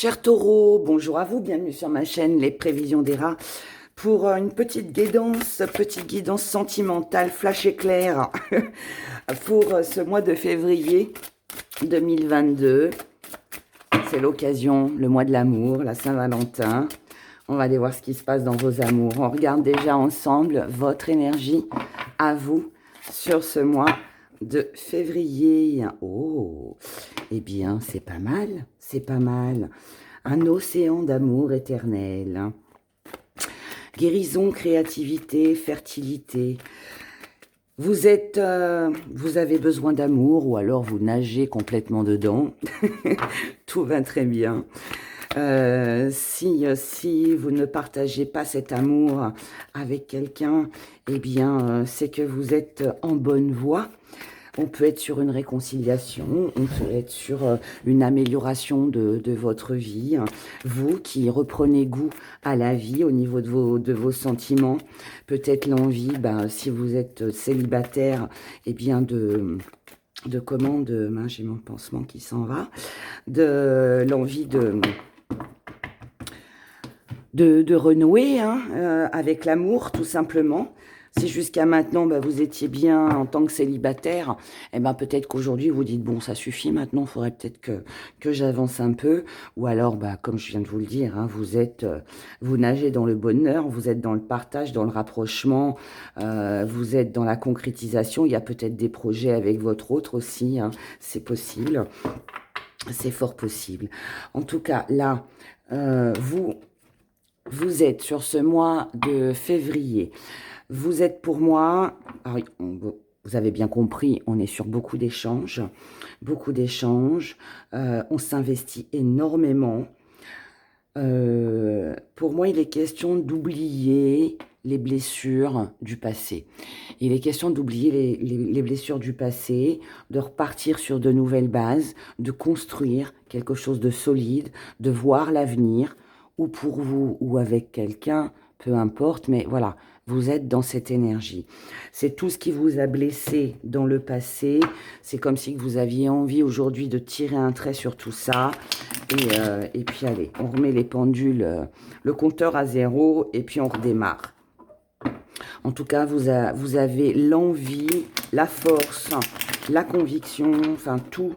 Chers taureaux, bonjour à vous, bienvenue sur ma chaîne Les Prévisions des Rats pour une petite guidance sentimentale flash éclair pour ce mois de février 2022. C'est l'occasion, le mois de l'amour, la Saint-Valentin. On va aller voir ce qui se passe dans vos amours. On regarde déjà ensemble votre énergie à vous sur ce mois de février. Oh, eh bien, c'est pas mal, c'est pas mal. Un océan d'amour éternel. Guérison, créativité, fertilité. Vous avez besoin d'amour ou alors vous nagez complètement dedans. Tout va très bien. Si vous ne partagez pas cet amour avec quelqu'un, eh bien, c'est que vous êtes en bonne voie. On peut être sur une réconciliation, on peut être sur une amélioration de votre vie. Vous qui reprenez goût à la vie au niveau de vos sentiments, peut-être l'envie, si vous êtes célibataire, eh bien mince, j'ai mon pansement qui s'en va, de l'envie de renouer avec l'amour, tout simplement. Si jusqu'à maintenant, vous étiez bien en tant que célibataire, eh ben, peut-être qu'aujourd'hui, vous dites, bon, ça suffit maintenant, il faudrait peut-être que j'avance un peu. Ou alors, comme je viens de vous le dire, vous nagez dans le bonheur, vous êtes dans le partage, dans le rapprochement, vous êtes dans la concrétisation. Il y a peut-être des projets avec votre autre aussi, c'est possible, c'est fort possible. En tout cas, là, vous êtes sur ce mois de février. Vous êtes pour moi, vous avez bien compris, on est sur beaucoup d'échanges, on s'investit énormément. Pour moi, il est question d'oublier les blessures du passé. Il est question d'oublier les blessures du passé, de repartir sur de nouvelles bases, de construire quelque chose de solide, de voir l'avenir, ou pour vous, ou avec quelqu'un, peu importe, mais voilà, vous êtes dans cette énergie. C'est tout ce qui vous a blessé dans le passé. C'est comme si vous aviez envie aujourd'hui de tirer un trait sur tout ça. Et puis allez, on remet les pendules, le compteur à zéro, et puis on redémarre. En tout cas, vous avez l'envie, la force, la conviction, enfin tout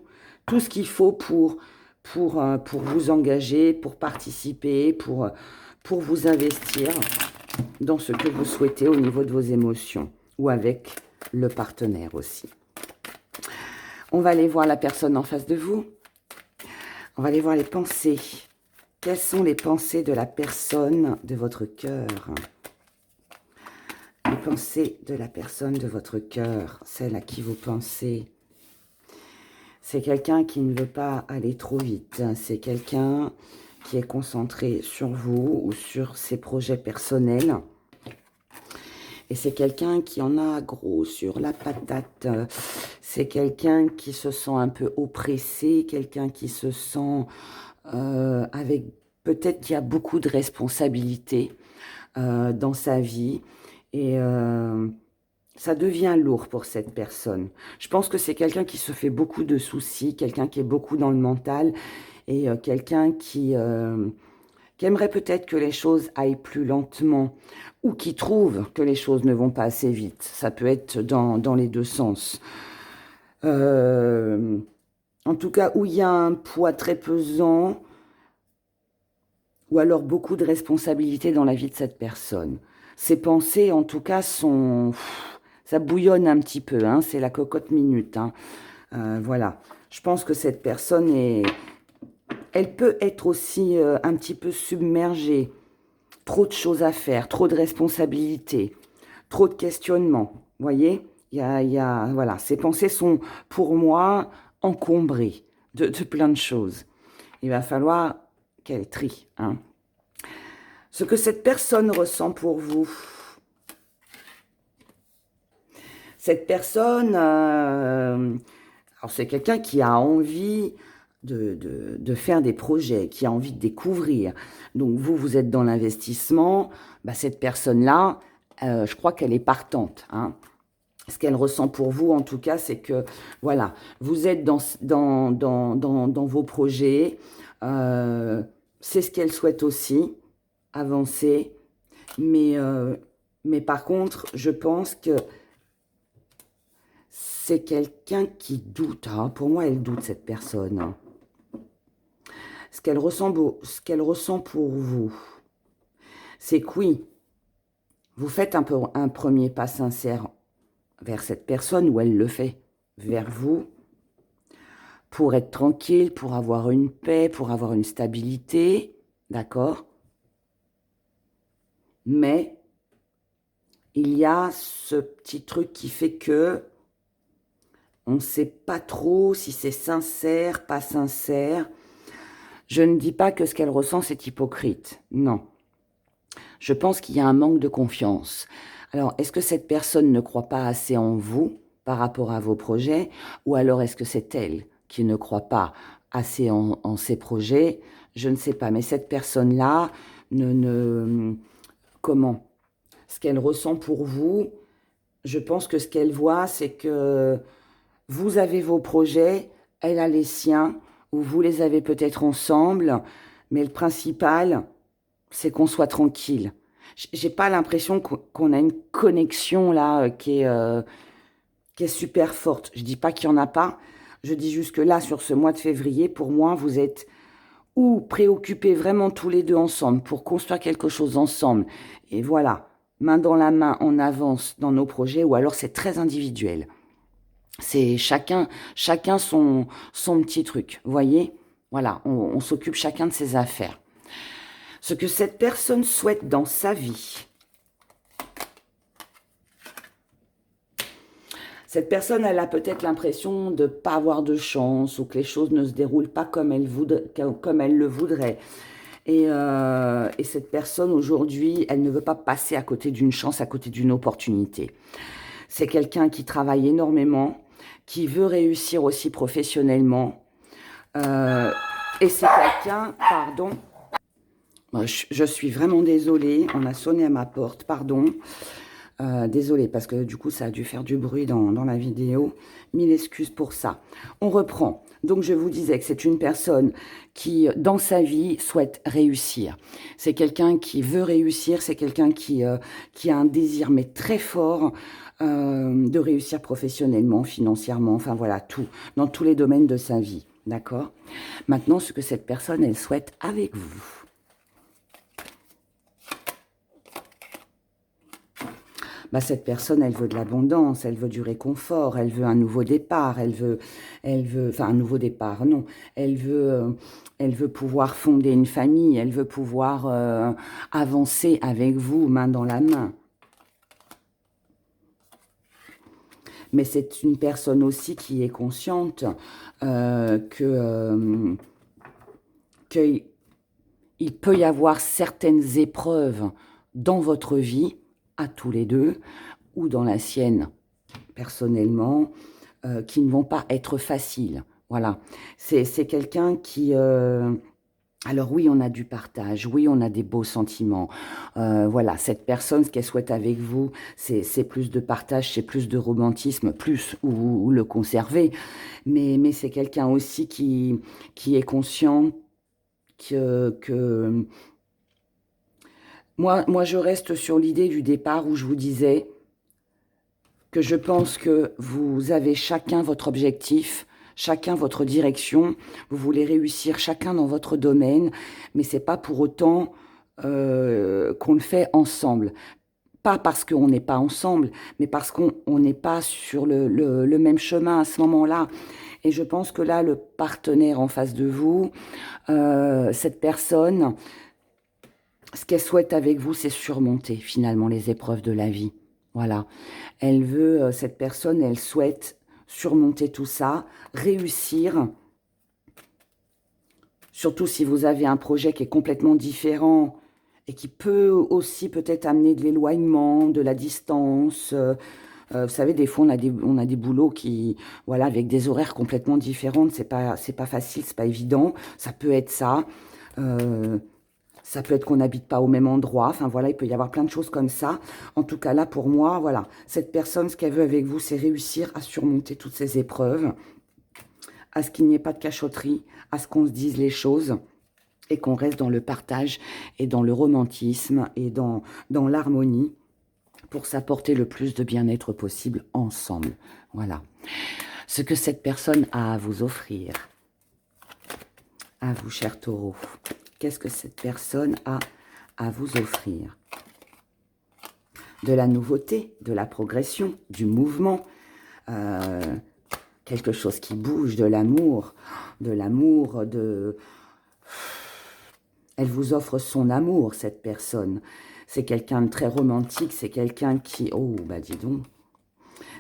ce qu'il faut pour vous engager, pour participer, pour vous investir dans ce que vous souhaitez au niveau de vos émotions ou avec le partenaire aussi. On va aller voir la personne en face de vous. On va aller voir les pensées. Quelles sont les pensées de la personne de votre cœur? Les pensées de la personne de votre cœur, celle à qui vous pensez. C'est quelqu'un qui ne veut pas aller trop vite. C'est quelqu'un qui est concentré sur vous ou sur ses projets personnels. Et c'est quelqu'un qui en a gros sur la patate. C'est quelqu'un qui se sent un peu oppressé, quelqu'un qui se sent avec peut-être qu'il y a beaucoup de responsabilités dans sa vie. Et ça devient lourd pour cette personne. Je pense que c'est quelqu'un qui se fait beaucoup de soucis, quelqu'un qui est beaucoup dans le mental et quelqu'un qui aimerait peut-être que les choses aillent plus lentement ou qui trouve que les choses ne vont pas assez vite. Ça peut être dans les deux sens. En tout cas, où il y a un poids très pesant ou alors beaucoup de responsabilités dans la vie de cette personne. Ses pensées, en tout cas, ça bouillonne un petit peu, c'est la cocotte minute. Voilà. Je pense que cette personne elle peut être aussi un petit peu submergée. Trop de choses à faire, trop de responsabilités, trop de questionnements. Vous voyez, voilà, ces pensées sont pour moi encombrées de plein de choses. Il va falloir qu'elle trie. Ce que cette personne ressent pour vous. Cette personne, alors c'est quelqu'un qui a envie de faire des projets, qui a envie de découvrir. Donc vous êtes dans l'investissement, cette personne-là, je crois qu'elle est partante. Ce qu'elle ressent pour vous, en tout cas, c'est que, voilà, vous êtes dans vos projets, C'est ce qu'elle souhaite aussi, avancer. Mais par contre, je pense que c'est quelqu'un qui doute. Hein. Pour moi, elle doute, cette personne. Hein. Ce qu'elle ressent pour vous, c'est que oui, vous faites un premier pas sincère vers cette personne, ou elle le fait vers vous, pour être tranquille, pour avoir une paix, pour avoir une stabilité, d'accord? Mais il y a ce petit truc qui fait que on ne sait pas trop si c'est sincère, pas sincère. Je ne dis pas que ce qu'elle ressent, c'est hypocrite. Non. Je pense qu'il y a un manque de confiance. Alors, est-ce que cette personne ne croit pas assez en vous par rapport à vos projets, ou alors est-ce que c'est elle qui ne croit pas assez en ses projets? Je ne sais pas, mais cette personne-là comment? Ce qu'elle ressent pour vous, je pense que ce qu'elle voit, c'est que vous avez vos projets, elle a les siens, ou vous les avez peut-être ensemble, mais le principal, c'est qu'on soit tranquille. J'ai pas l'impression qu'on a une connexion là qui est super forte. Je dis pas qu'il y en a pas. Je dis juste que là, sur ce mois de février, pour moi, vous êtes ou préoccupés vraiment tous les deux ensemble pour construire quelque chose ensemble. Et voilà, main dans la main, on avance dans nos projets, ou alors c'est très individuel. C'est chacun son petit truc, vous voyez? Voilà, on s'occupe chacun de ses affaires. Ce que cette personne souhaite dans sa vie. Cette personne, elle a peut-être l'impression de ne pas avoir de chance, ou que les choses ne se déroulent pas comme elle le voudrait. Et cette personne, aujourd'hui, elle ne veut pas passer à côté d'une chance, à côté d'une opportunité. C'est quelqu'un qui travaille énormément, qui veut réussir aussi professionnellement. Et c'est quelqu'un, pardon, je suis vraiment désolée, on a sonné à ma porte, pardon. Désolée, parce que du coup, ça a dû faire du bruit dans la vidéo. Mille excuses pour ça. On reprend. Donc, je vous disais que c'est une personne qui, dans sa vie, souhaite réussir. C'est quelqu'un qui veut réussir, c'est quelqu'un qui a un désir, mais très fort, de réussir professionnellement, financièrement, enfin voilà, tout, dans tous les domaines de sa vie. D'accord? Maintenant, ce que cette personne, elle souhaite avec vous. Bah, cette personne, elle veut de l'abondance, elle veut du réconfort, elle veut un nouveau départ, enfin un nouveau départ, non, elle veut pouvoir fonder une famille, elle veut pouvoir avancer avec vous, main dans la main. Mais c'est une personne aussi qui est consciente qu'il peut y avoir certaines épreuves dans votre vie, à tous les deux, ou dans la sienne, personnellement, qui ne vont pas être faciles. Voilà. C'est quelqu'un qui... alors oui, on a du partage, oui, on a des beaux sentiments. Voilà, cette personne, ce qu'elle souhaite avec vous, c'est plus de partage, c'est plus de romantisme, plus ou le conserver. Mais c'est quelqu'un aussi qui est conscient que moi, je reste sur l'idée du départ où je vous disais que je pense que vous avez chacun votre objectif, chacun votre direction, vous voulez réussir chacun dans votre domaine, mais c'est pas pour autant qu'on le fait ensemble. Pas parce qu'on n'est pas ensemble, mais parce qu'on n'est pas sur le même chemin à ce moment-là. Et je pense que là, le partenaire en face de vous, cette personne, ce qu'elle souhaite avec vous, c'est surmonter finalement les épreuves de la vie. Voilà. Elle veut, cette personne, elle souhaite surmonter tout ça, réussir. Surtout si vous avez un projet qui est complètement différent et qui peut aussi peut-être amener de l'éloignement, de la distance. Vous savez, des fois, on a des boulots qui, voilà, avec des horaires complètement différents. C'est pas facile, c'est pas évident. Ça peut être ça. Ça peut être qu'on n'habite pas au même endroit. Enfin, voilà, il peut y avoir plein de choses comme ça. En tout cas, là, pour moi, voilà, cette personne, ce qu'elle veut avec vous, c'est réussir à surmonter toutes ces épreuves, à ce qu'il n'y ait pas de cachotterie, à ce qu'on se dise les choses. et qu'on reste dans le partage et dans le romantisme et dans l'harmonie pour s'apporter le plus de bien-être possible ensemble. Voilà. Ce que cette personne a à vous offrir. À vous, cher Taureau. Qu'est-ce que cette personne a à vous offrir? De la nouveauté, de la progression, du mouvement, quelque chose qui bouge, de l'amour, Elle vous offre son amour, cette personne. C'est quelqu'un de très romantique, c'est quelqu'un qui... Oh, bah dis donc.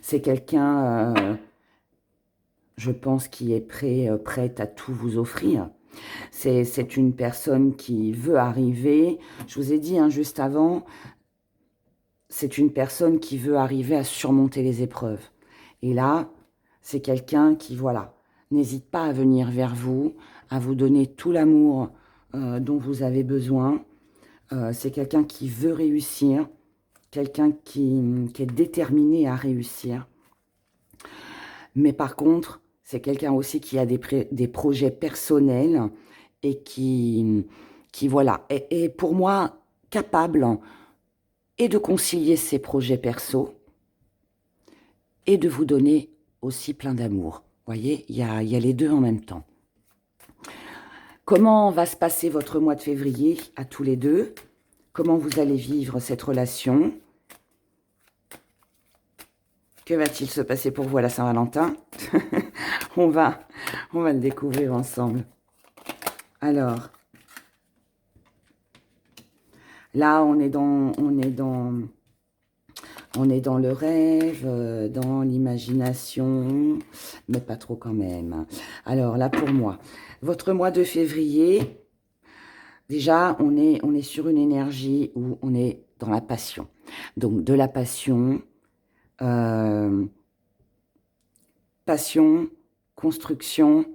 C'est quelqu'un, je pense, qui est prête à tout vous offrir. C'est une personne qui veut arriver. Je vous ai dit juste avant, c'est une personne qui veut arriver à surmonter les épreuves. Et là, c'est quelqu'un qui, voilà, n'hésite pas à venir vers vous, à vous donner tout l'amour dont vous avez besoin. C'est quelqu'un qui veut réussir, quelqu'un qui est déterminé à réussir. Mais par contre, c'est quelqu'un aussi qui a des projets personnels et qui voilà, est pour moi capable et de concilier ses projets perso et de vous donner aussi plein d'amour. Vous voyez, il y a les deux en même temps. Comment va se passer votre mois de février à tous les deux? Comment vous allez vivre cette relation? Que va-t-il se passer pour vous à la Saint-Valentin? on va le découvrir ensemble. Alors, là, on est dans le rêve, dans l'imagination, mais pas trop quand même. Alors là, pour moi, votre mois de février, déjà, on est sur une énergie où on est dans la passion. Donc, de la passion, construction,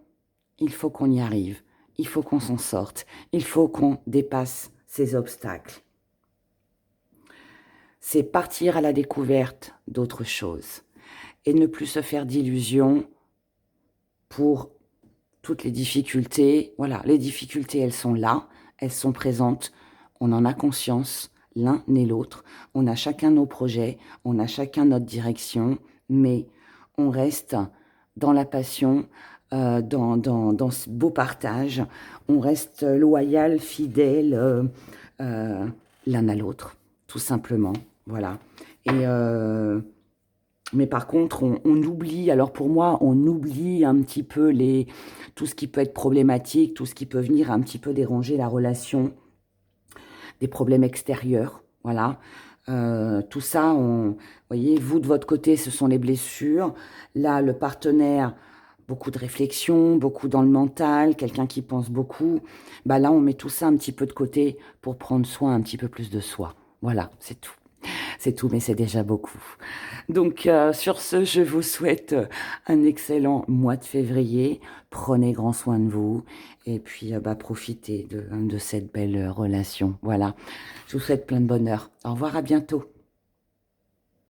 il faut qu'on y arrive. Il faut qu'on s'en sorte. Il faut qu'on dépasse ces obstacles. C'est partir à la découverte d'autres choses et ne plus se faire d'illusions pour toutes les difficultés. Voilà, les difficultés, elles sont là, elles sont présentes, on en a conscience, l'un et l'autre. On a chacun nos projets, on a chacun notre direction, mais on reste dans la passion, dans ce beau partage, on reste loyal, fidèle l'un à l'autre, tout simplement. Voilà. Et mais par contre, on oublie, alors pour moi, on oublie un petit peu tout ce qui peut être problématique, tout ce qui peut venir un petit peu déranger la relation, des problèmes extérieurs, voilà. Tout ça, vous voyez, vous de votre côté, ce sont les blessures. Là, le partenaire, beaucoup de réflexion, beaucoup dans le mental, quelqu'un qui pense beaucoup. Bah là, on met tout ça un petit peu de côté pour prendre soin un petit peu plus de soi. Voilà, c'est tout. C'est tout, mais c'est déjà beaucoup. Donc, sur ce, je vous souhaite un excellent mois de février. Prenez grand soin de vous et puis profitez de cette belle relation. Voilà, je vous souhaite plein de bonheur. Au revoir, à bientôt.